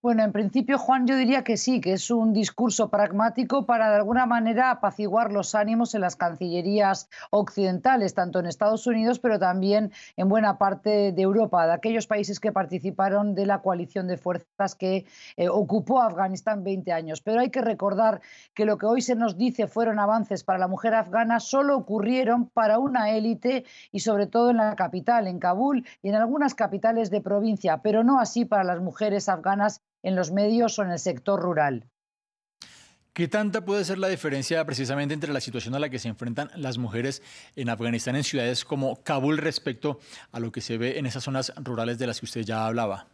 Bueno, en principio, Juan, yo diría que sí, que es un discurso pragmático para de alguna manera apaciguar los ánimos en las cancillerías occidentales, tanto en Estados Unidos, pero también en buena parte de Europa, de aquellos países que participaron de la coalición de fuerzas que ocupó Afganistán 20 años. Pero hay que recordar que lo que hoy se nos dice fueron avances para la mujer afgana, solo ocurrieron para una élite y sobre todo en la capital, en Kabul y en algunas capitales de provincia, pero no así para las mujeres afganas en los medios o en el sector rural. ¿Qué tanta puede ser la diferencia precisamente entre la situación a la que se enfrentan las mujeres en Afganistán en ciudades como Kabul respecto a lo que se ve en esas zonas rurales de las que usted ya hablaba?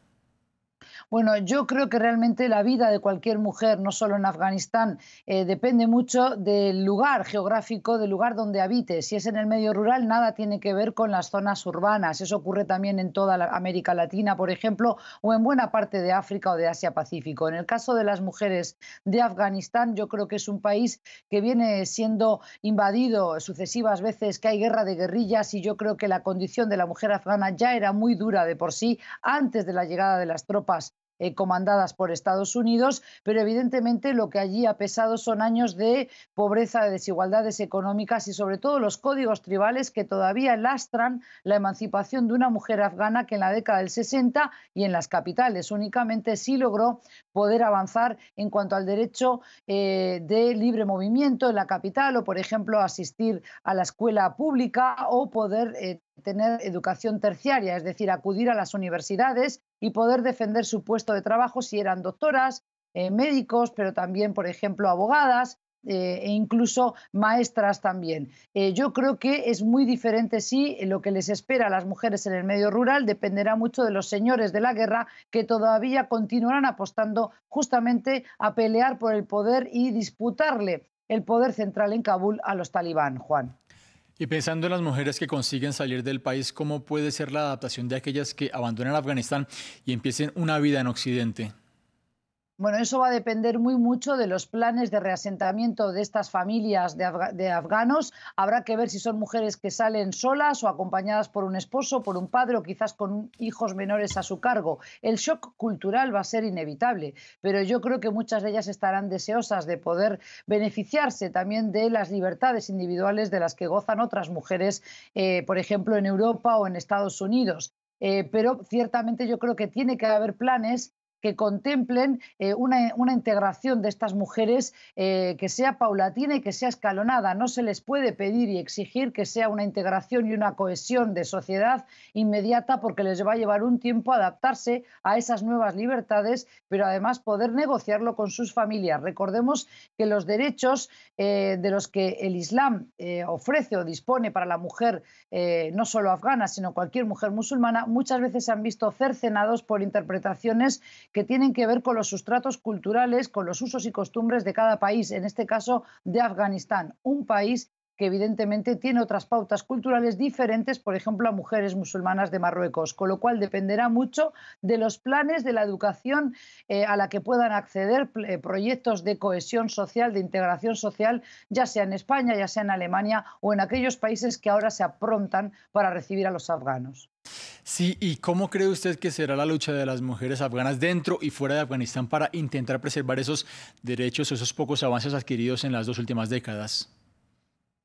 Bueno, yo creo que realmente la vida de cualquier mujer, no solo en Afganistán, depende mucho del lugar geográfico, del lugar donde habite. Si es en el medio rural, nada tiene que ver con las zonas urbanas. Eso ocurre también en toda América Latina, por ejemplo, o en buena parte de África o de Asia-Pacífico. En el caso de las mujeres de Afganistán, yo creo que es un país que viene siendo invadido sucesivas veces, que hay guerra de guerrillas, y yo creo que la condición de la mujer afgana ya era muy dura de por sí antes de la llegada de las tropas comandadas por Estados Unidos, pero evidentemente lo que allí ha pesado son años de pobreza, de desigualdades económicas y sobre todo los códigos tribales que todavía lastran la emancipación de una mujer afgana que en la década del 60 y en las capitales únicamente sí logró poder avanzar en cuanto al derecho de libre movimiento en la capital o, por ejemplo, asistir a la escuela pública o poder tener educación terciaria, es decir, acudir a las universidades y poder defender su puesto de trabajo si eran doctoras, médicos, pero también, por ejemplo, abogadas e incluso maestras también. Yo creo que es muy diferente, sí, lo que les espera a las mujeres en el medio rural dependerá mucho de los señores de la guerra que todavía continuarán apostando justamente a pelear por el poder y disputarle el poder central en Kabul a los talibán, Juan. Y pensando en las mujeres que consiguen salir del país, ¿cómo puede ser la adaptación de aquellas que abandonan Afganistán y empiecen una vida en Occidente? Bueno, eso va a depender muy mucho de los planes de reasentamiento de estas familias de afganos. Habrá que ver si son mujeres que salen solas o acompañadas por un esposo, por un padre o quizás con hijos menores a su cargo. El shock cultural va a ser inevitable, pero yo creo que muchas de ellas estarán deseosas de poder beneficiarse también de las libertades individuales de las que gozan otras mujeres, por ejemplo, en Europa o en Estados Unidos. Pero ciertamente yo creo que tiene que haber planes que contemplen una integración de estas mujeres que sea paulatina y que sea escalonada. No se les puede pedir y exigir que sea una integración y una cohesión de sociedad inmediata porque les va a llevar un tiempo adaptarse a esas nuevas libertades, pero además poder negociarlo con sus familias. Recordemos que los derechos de los que el Islam ofrece o dispone para la mujer, no solo afgana, sino cualquier mujer musulmana, muchas veces se han visto cercenados por interpretaciones que tienen que ver con los sustratos culturales, con los usos y costumbres de cada país, en este caso de Afganistán, un país que evidentemente tiene otras pautas culturales diferentes, por ejemplo, a mujeres musulmanas de Marruecos, con lo cual dependerá mucho de los planes de la educación a la que puedan acceder, proyectos de cohesión social, de integración social, ya sea en España, ya sea en Alemania o en aquellos países que ahora se aprontan para recibir a los afganos. Sí, ¿y cómo cree usted que será la lucha de las mujeres afganas dentro y fuera de Afganistán para intentar preservar esos derechos, esos pocos avances adquiridos en las dos últimas décadas?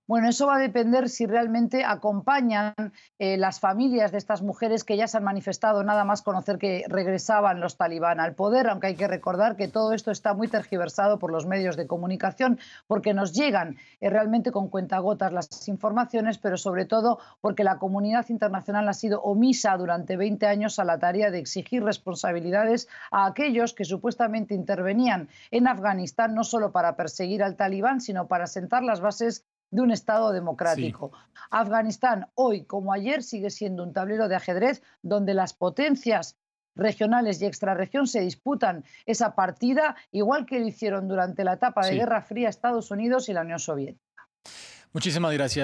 Bueno, eso va a depender si realmente acompañan las familias de estas mujeres que ya se han manifestado nada más conocer que regresaban los talibán al poder, aunque hay que recordar que todo esto está muy tergiversado por los medios de comunicación, porque nos llegan realmente con cuentagotas las informaciones, pero sobre todo porque la comunidad internacional ha sido omisa durante 20 años a la tarea de exigir responsabilidades a aquellos que supuestamente intervenían en Afganistán, no solo para perseguir al talibán, sino para sentar las bases de un Estado Sí. democrático. Afganistán, hoy como ayer, sigue siendo un tablero de ajedrez donde las potencias regionales y extrarregión se disputan esa partida, igual que lo hicieron durante la etapa de Sí. Guerra Fría Estados Unidos y la Unión Soviética. Muchísimas gracias.